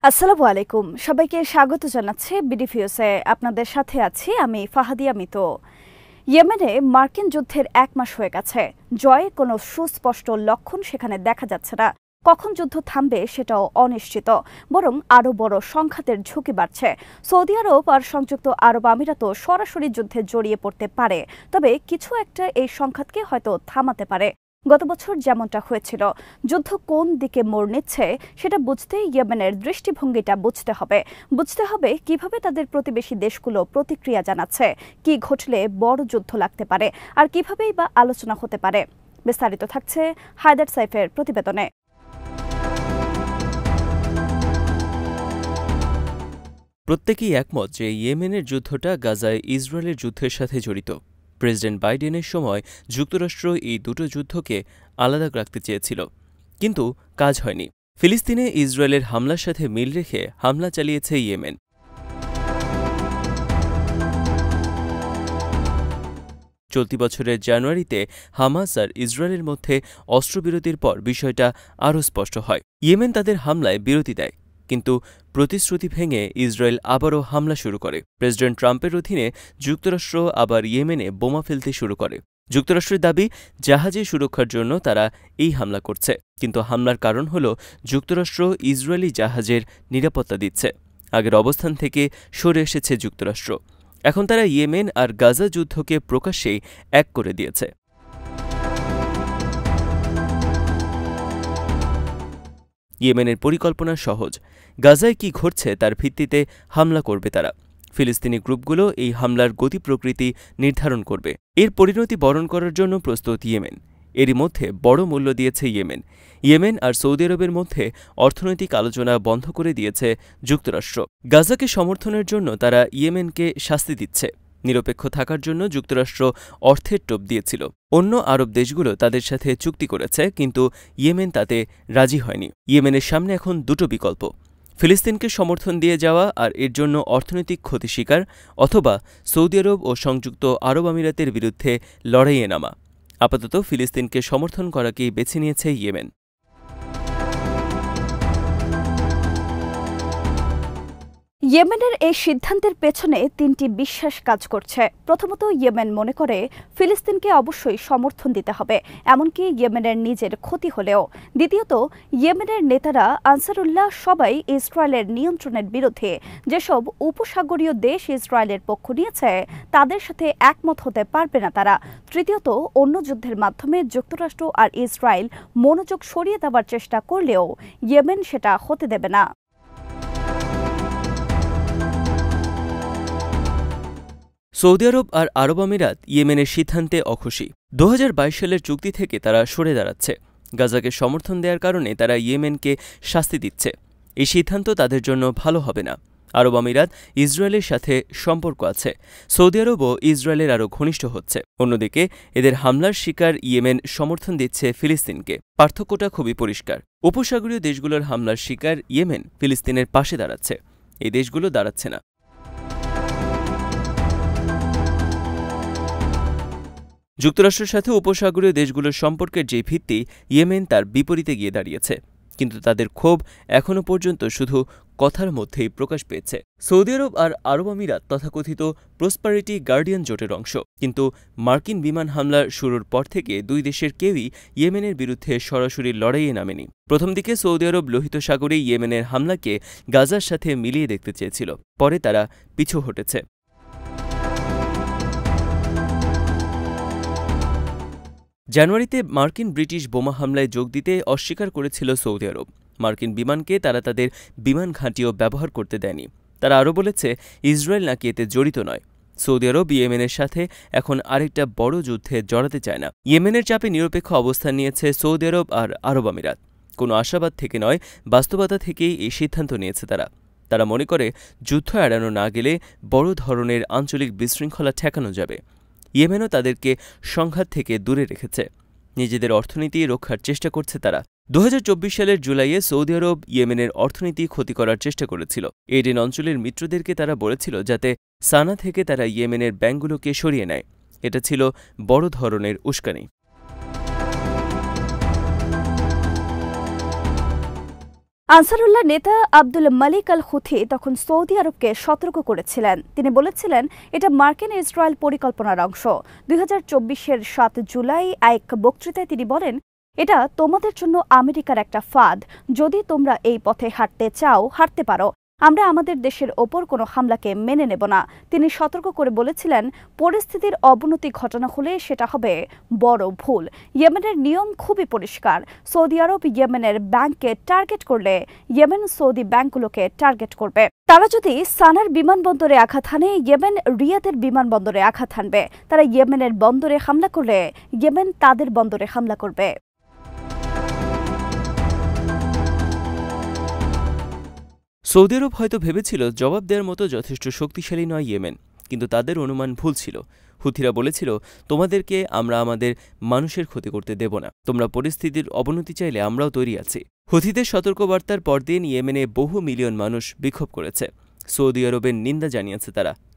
আসসালামু আলাইকুম, সবাইকে স্বাগত জানাচ্ছি বিডিফিউসে। আপনাদের সাথে আছি আমি ফাহাদিয়া মিতো। ইয়েমেনে মার্কিন যুদ্ধের 1 মাস হয়ে গেছে। জয়ের কোনো সুস্পষ্ট লক্ষণ সেখানে দেখা যাচ্ছে না। কখন যুদ্ধ থামবে সেটাও অনিশ্চিত, বরং আরও বড় সংঘাতের ঝুঁকি বাড়ছে। সৌদি আরব আর সংযুক্ত আরব আমিরাতও সরাসরি যুদ্ধে জড়িয়ে পড়তে পারে, তবে কিছু একটা এই সংঘাতকে হয়তো থামাতে পারে। গত বছর যেমনটা হয়েছিল, যুদ্ধ কোন দিকে মোড় নিচ্ছে সেটা বুঝতে ইয়েমেনের দৃষ্টিভঙ্গিটা বুঝতে হবে কিভাবে তাদের প্রতিবেশী দেশগুলো প্রতিক্রিয়া জানাচ্ছে, কি ঘটলে বড় যুদ্ধ লাগতে পারে, আর কিভাবেই বা আলোচনা হতে পারে। বিস্তারিত থাকছে হায়দার সাইফের প্রতিবেদনে। প্রত্যেকেই একমত যে ইয়েমেনের যুদ্ধটা গাজায় ইসরায়েলের যুদ্ধের সাথে জড়িত। প্রেসিডেন্ট বাইডেনের সময় যুক্তরাষ্ট্র এই দুটো যুদ্ধকে আলাদা রাখতে চেয়েছিল, কিন্তু কাজ হয়নি। ফিলিস্তিনে ইসরায়েলের হামলার সাথে মিল রেখে হামলা চালিয়েছে ইয়েমেন। চলতি বছরের জানুয়ারিতে হামাস আর ইসরায়েলের মধ্যে অস্ত্রবিরতির পর বিষয়টা আরও স্পষ্ট হয়। ইয়েমেন তাদের হামলায় বিরতি দেয়, কিন্তু প্রতিশ্রুতি ভেঙে ইসরায়েল আবারও হামলা শুরু করে। প্রেসিডেন্ট ট্রাম্পের অধীনে যুক্তরাষ্ট্র আবার ইয়েমেনে বোমা ফেলতে শুরু করে। যুক্তরাষ্ট্রের দাবি, জাহাজে সুরক্ষার জন্য তারা এই হামলা করছে, কিন্তু হামলার কারণ হল যুক্তরাষ্ট্র ইসরায়েলি জাহাজের নিরাপত্তা দিচ্ছে। আগের অবস্থান থেকে সরে এসেছে যুক্তরাষ্ট্র। এখন তারা ইয়েমেন আর গাজা যুদ্ধকে প্রকাশ্যেই এক করে দিয়েছে। ইয়েমেনের পরিকল্পনা সহজ, গাজায় কি ঘটছে তার ভিত্তিতে হামলা করবে তারা। ফিলিস্তিনি গ্রুপগুলো এই হামলার গতি প্রকৃতি নির্ধারণ করবে। এর পরিণতি বরণ করার জন্য প্রস্তুত ইয়েমেন। এরই মধ্যে বড় মূল্য দিয়েছে ইয়েমেন আর সৌদি আরবের মধ্যে অর্থনৈতিক আলোচনা বন্ধ করে দিয়েছে যুক্তরাষ্ট্র। গাজাকে সমর্থনের জন্য তারা ইয়েমেনকে শাস্তি দিচ্ছে। নিরপেক্ষ থাকার জন্য যুক্তরাষ্ট্র অর্থের টোপ দিয়েছিল। অন্য আরব দেশগুলো তাদের সাথে চুক্তি করেছে, কিন্তু ইয়েমেন তাতে রাজি হয়নি। ইয়েমেনের সামনে এখন দুটো বিকল্প: ফিলিস্তিনকে সমর্থন দিয়ে যাওয়া আর এর জন্য অর্থনৈতিক ক্ষতি স্বীকার, অথবা সৌদি আরব ও সংযুক্ত আরব আমিরাতের বিরুদ্ধে লড়াইয়ে নামা। আপাতত ফিলিস্তিনকে সমর্থন করাকেই বেছে নিয়েছে ইয়েমেন। ইয়েমেনের এই সিদ্ধান্তের পেছনে 3টি বিশ্বাস কাজ করছে। প্রথমত, ইয়েমেন মনে করে ফিলিস্তিনকে অবশ্যই সমর্থন দিতে হবে, এমনকি ইয়েমেনের নিজের ক্ষতি হলেও। দ্বিতীয়ত, ইয়েমেনের নেতারা আনসারুল্লাহ সবাই ইসরায়েলের নিয়ন্ত্রণের বিরুদ্ধে। যেসব উপসাগরীয় দেশ ইসরায়েলের পক্ষ নিয়েছে তাদের সাথে একমত হতে পারবে না তারা। তৃতীয়ত, অন্য যুদ্ধের মাধ্যমে যুক্তরাষ্ট্র আর ইসরায়েল মনোযোগ সরিয়ে দেওয়ার চেষ্টা করলেও ইয়েমেন সেটা হতে দেবে না। সৌদি আরব আর আরব আমিরাত ইয়েমেনের সিদ্ধান্তে অখুশি। 2022 সালের চুক্তি থেকে তারা সরে দাঁড়াচ্ছে। গাজাকে সমর্থন দেওয়ার কারণে তারা ইয়েমেনকে শাস্তি দিচ্ছে। এই সিদ্ধান্ত তাদের জন্য ভালো হবে না। আরব আমিরাত ইসরায়েলের সাথে সম্পর্ক আছে, সৌদি আরবও ইসরায়েলের আরও ঘনিষ্ঠ হচ্ছে। অন্যদিকে এদের হামলার শিকার ইয়েমেন সমর্থন দিচ্ছে ফিলিস্তিনকে। পার্থক্যটা খুবই পরিষ্কার। উপসাগরীয় দেশগুলোর হামলার শিকার ইয়েমেন ফিলিস্তিনের পাশে দাঁড়াচ্ছে, এই দেশগুলো দাঁড়াচ্ছে না। যুক্তরাষ্ট্রের সাথে উপসাগরীয় দেশগুলোর সম্পর্কের যে ভিত্তি, ইয়েমেন তার বিপরীতে গিয়ে দাঁড়িয়েছে, কিন্তু তাদের ক্ষোভ এখনও পর্যন্ত শুধু কথার মধ্যেই প্রকাশ পেয়েছে। সৌদি আরব আর আরব আমিরাত তথাকথিত প্রসপারিটি গার্ডিয়ান জোটের অংশ, কিন্তু মার্কিন বিমান হামলার শুরুর পর থেকে দুই দেশের কেউই ইয়েমেনের বিরুদ্ধে সরাসরি লড়াইয়ে নামেনি। প্রথম দিকে সৌদি আরব লোহিত সাগরে ইয়েমেনের হামলাকে গাজার সাথে মিলিয়ে দেখতে চেয়েছিল, পরে তারা পিছু হটেছে। জানুয়ারিতে মার্কিন ব্রিটিশ বোমা হামলায় যোগ দিতে অস্বীকার করেছিল সৌদি আরব। মার্কিন বিমানকে তারা তাদের বিমান ঘাঁটিও ব্যবহার করতে দেয়নি। তারা আরও বলেছে ইসরায়েল নাকি এতে জড়িত নয়। সৌদি আরব ইয়েমেনের সাথে এখন আরেকটা বড় যুদ্ধে জড়াতে চায় না। ইয়েমেনের চাপে নিরপেক্ষ অবস্থান নিয়েছে সৌদি আরব আর আরব আমিরাত। কোনো আশাবাদ থেকে নয়, বাস্তবতা থেকেই এই সিদ্ধান্ত নিয়েছে তারা মনে করে যুদ্ধ এড়ানো না গেলে বড় ধরনের আঞ্চলিক বিশৃঙ্খলা ঠেকানো যাবে। ইয়েমেনও তাদেরকে সংঘাত থেকে দূরে রেখেছে, নিজেদের অর্থনীতি রক্ষার চেষ্টা করছে তারা। 2024 সালের জুলাইয়ে সৌদি আরব ইয়েমেনের অর্থনীতি ক্ষতি করার চেষ্টা করেছিল। এডেন অঞ্চলের মিত্রদেরকে তারা বলেছিল যাতে সানা থেকে তারা ইয়েমেনের ব্যাংকগুলোকে সরিয়ে নেয়। এটা ছিল বড় ধরনের উস্কানি। আনসারুল্লাহ নেতা আব্দুল মালিক আল হুথি তখন সৌদি আরবকে সতর্ক করেছিলেন। তিনি বলেছিলেন, এটা মার্কিন ইসরায়েল পরিকল্পনার অংশ। 2024-এর 7 জুলাই এক বক্তৃতায় তিনি বলেন, এটা তোমাদের জন্য আমেরিকার একটা ফাঁদ। যদি তোমরা এই পথে হাঁটতে চাও, হাঁটতে পারো। আমরা আমাদের দেশের ওপর কোনো হামলাকে মেনে নেব না। তিনি সতর্ক করে বলেছিলেন, পরিস্থিতির অবনতি ঘটনা হলে সেটা হবে বড় ভুল। ইয়েমেনের নিয়ম খুবই পরিষ্কার। সৌদি আরব ইয়েমেনের ব্যাংককে টার্গেট করলে ইয়েমেন সৌদি ব্যাংকগুলোকে টার্গেট করবে। তারা যদি সানার বিমানবন্দরে আঘাত হানে, ইয়েমেন রিয়াদের বিমানবন্দরে আঘাত হানবে। তারা ইয়েমেনের বন্দরে হামলা করলে ইয়েমেন তাদের বন্দরে হামলা করবে। সৌদি আরব হয়তো ভেবেছিল জবাব দেওয়ার মতো যথেষ্ট শক্তিশালী নয় ইয়েমেন, কিন্তু তাদের অনুমান ভুল ছিল। হুথিরা বলেছিল, তোমাদেরকে আমরা আমাদের মানুষের ক্ষতি করতে দেব না। তোমরা পরিস্থিতির অবনতি চাইলে আমরাও তৈরি আছি। হুথিদের সতর্কবার্তার পরদিন ইয়েমেনে বহু মিলিয়ন মানুষ বিক্ষোভ করেছে। সৌদি আরবের নিন্দা জানিয়েছে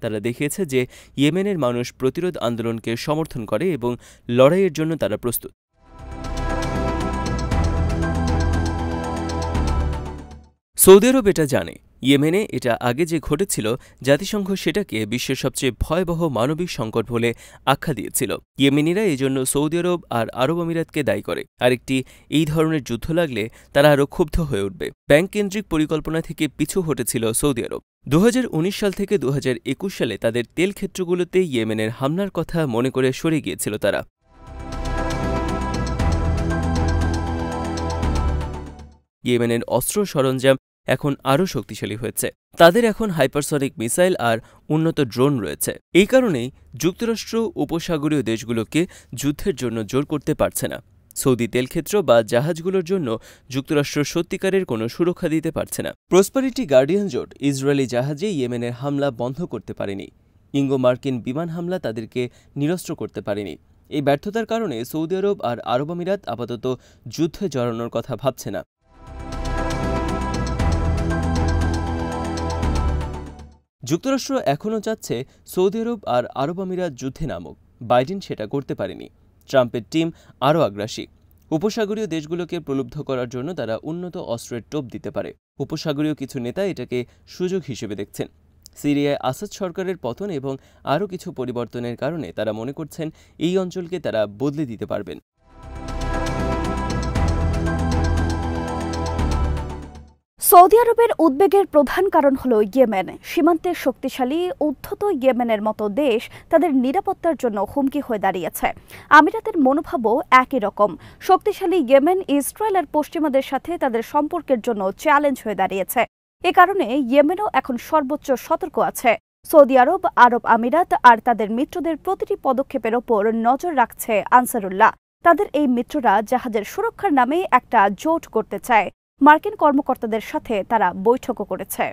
তারা দেখিয়েছে যে ইয়েমেনের মানুষ প্রতিরোধ আন্দোলনকে সমর্থন করে এবং লড়াইয়ের জন্য তারা প্রস্তুত। সৌদি আরব এটা জানে। ইয়েমেনে এটা আগে যে ঘটেছিল, জাতিসংঘ সেটাকে বিশ্বের সবচেয়ে ভয়াবহ মানবিক সংকট বলে আখ্যা দিয়েছিল। ইয়েমেনিরা এজন্য সৌদি আরব আর আরব আমিরাতকে দায়ী করে। আরেকটি এই ধরনের যুদ্ধ লাগলে তারা আরও ক্ষুব্ধ হয়ে উঠবে। ব্যাংক কেন্দ্রিক পরিকল্পনা থেকে পিছু হটেছিল সৌদি আরব। 2019 সাল থেকে 2021 সালে তাদের তেল ক্ষেত্রগুলোতে ইয়েমেনের হামলার কথা মনে করে সরে গিয়েছিল তারা। ইয়েমেনের অস্ত্র সরঞ্জাম এখন আরও শক্তিশালী হয়েছে। তাদের এখন হাইপারসনিক মিসাইল আর উন্নত ড্রোন রয়েছে। এই কারণেই যুক্তরাষ্ট্র উপসাগরীয় দেশগুলোকে যুদ্ধের জন্য জোর করতে পারছে না। সৌদি তেলক্ষেত্র বা জাহাজগুলোর জন্য যুক্তরাষ্ট্র সত্যিকারের কোনো সুরক্ষা দিতে পারছে না। প্রসপারিটি গার্ডিয়ান জোট ইসরায়েলি জাহাজে ইয়েমেনের হামলা বন্ধ করতে পারেনি। ইঙ্গো মার্কিন বিমান হামলা তাদেরকে নিরস্ত্র করতে পারেনি। এই ব্যর্থতার কারণে সৌদি আরব আর আরব আমিরাত আপাতত যুদ্ধে জড়ানোর কথা ভাবছে না। যুক্তরাষ্ট্র এখনও চাচ্ছে সৌদি আরব আর আরব আমিরাত যুদ্ধে নামুক। বাইডেন সেটা করতে পারেনি। ট্রাম্পের টিম আরও আগ্রাসী। উপসাগরীয় দেশগুলোকে প্রলুব্ধ করার জন্য তারা উন্নত অস্ত্রের টোপ দিতে পারে। উপসাগরীয় কিছু নেতা এটাকে সুযোগ হিসেবে দেখছেন। সিরিয়ায় আসাদ সরকারের পতন এবং আরও কিছু পরিবর্তনের কারণে তারা মনে করছেন এই অঞ্চলকে তারা বদলে দিতে পারবেন। সৌদি আরবের উদ্বেগের প্রধান কারণ হল ইয়েমেন। সীমান্তের শক্তিশালী উদ্ধত ইয়েমেনের মতো দেশ তাদের নিরাপত্তার জন্য হুমকি হয়ে দাঁড়িয়েছে। আমিরাতের মনোভাবও একই রকম। শক্তিশালী ইয়েমেন ইসরায়েল আর পশ্চিমাদের সাথে তাদের সম্পর্কের জন্য চ্যালেঞ্জ হয়ে দাঁড়িয়েছে। এ কারণে ইয়েমেনও এখন সর্বোচ্চ সতর্ক আছে। সৌদি আরব, আরব আমিরাত আর তাদের মিত্রদের প্রতিটি পদক্ষেপের ওপর নজর রাখছে আনসারুল্লাহ। তাদের এই মিত্ররা জাহাজের সুরক্ষার নামে একটা জোট করতে চায়। মার্কিন কর্মকর্তাদের সাথে তারা বৈঠকও করেছে।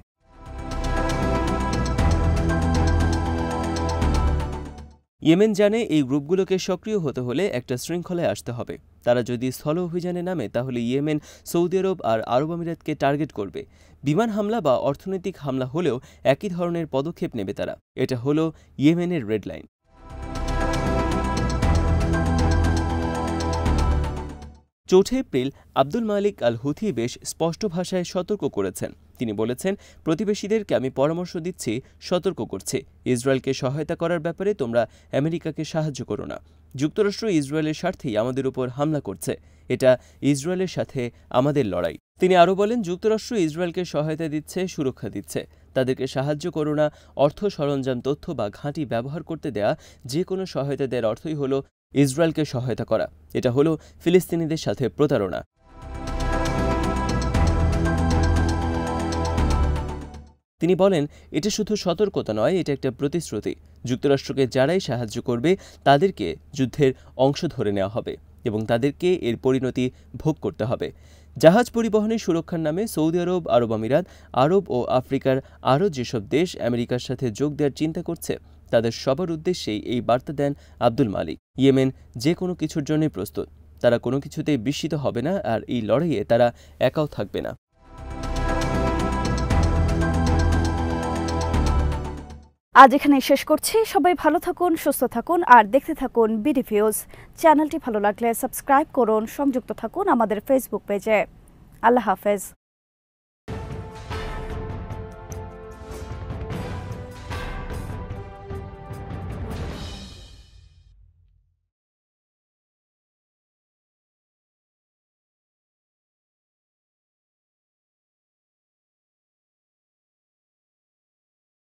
ইয়েমেন জানে এই গ্রুপগুলোকে সক্রিয় হতে হলে একটা শৃঙ্খলায় আসতে হবে। তারা যদি স্থল অভিযানে নামে তাহলে ইয়েমেন সৌদি আরব আর আরব আমিরাতকে টার্গেট করবে। বিমান হামলা বা অর্থনৈতিক হামলা হলেও একই ধরনের পদক্ষেপ নেবে তারা। এটা হলো ইয়েমেনের red line. 4 April Abdul Malik আল হুথি বেশ স্পষ্ট ভাষায় সতর্ক করেছেন। তিনি বলেছেন, প্রতিবেশীদেরকে আমি পরামর্শ দিচ্ছি, সতর্ক করছি, ইসরায়েলকে সহায়তা করার ব্যাপারে তোমরা আমেরিকাকে সাহায্য করো না। যুক্তরাষ্ট্র ইসরায়েলের স্বার্থেই আমাদের উপর হামলা করছে। এটা ইসরায়েলের সাথে আমাদের লড়াই। তিনি আরও বলেন, যুক্তরাষ্ট্র ইসরায়েলকে সহায়তা দিচ্ছে, সুরক্ষা দিচ্ছে। তাদেরকে সাহায্য করো না। অর্থ, সরঞ্জাম, তথ্য বা ঘাঁটি ব্যবহার করতে দেয়া যে কোনো সহায়তা দেওয়ার অর্থই হলো ইসরায়েলকে সহায়তা করা। এটা হলো ফিলিস্তিনিদের সাথে প্রতারণা। তিনি বলেন, এটা শুধু সতর্কতা নয়, এটা একটা প্রতিশ্রুতি। যুক্তরাষ্ট্রকে যারাই সাহায্য করবে তাদেরকে যুদ্ধের অংশ ধরে নেওয়া হবে এবং তাদেরকে এর পরিণতি ভোগ করতে হবে। জাহাজ পরিবহনের সুরক্ষার নামে সৌদি আরব, আরব আমিরাত, আরব ও আফ্রিকার আরও যেসব দেশ আমেরিকার সাথে যোগ দেওয়ার চিন্তা করছে তাদের সবার উদ্দেশ্যেই এই বার্তা দেন আব্দুল মালিক। ইয়েমেন যে কোনো কিছুর জন্যই প্রস্তুত। তারা কোনো কিছুতেই বিস্মিত হবে না আর এই লড়াইয়ে তারা একাও থাকবে না। আজ এখানে শেষ করছি। সবাই ভালো থাকুন, সুস্থ থাকুন আর দেখতে থাকুন বিডি ভিউজ। চ্যানেলটি ভালো লাগলে সাবস্ক্রাইব করুন, সংযুক্ত থাকুন আমাদের ফেসবুক পেজে। আল্লাহ হাফেজ।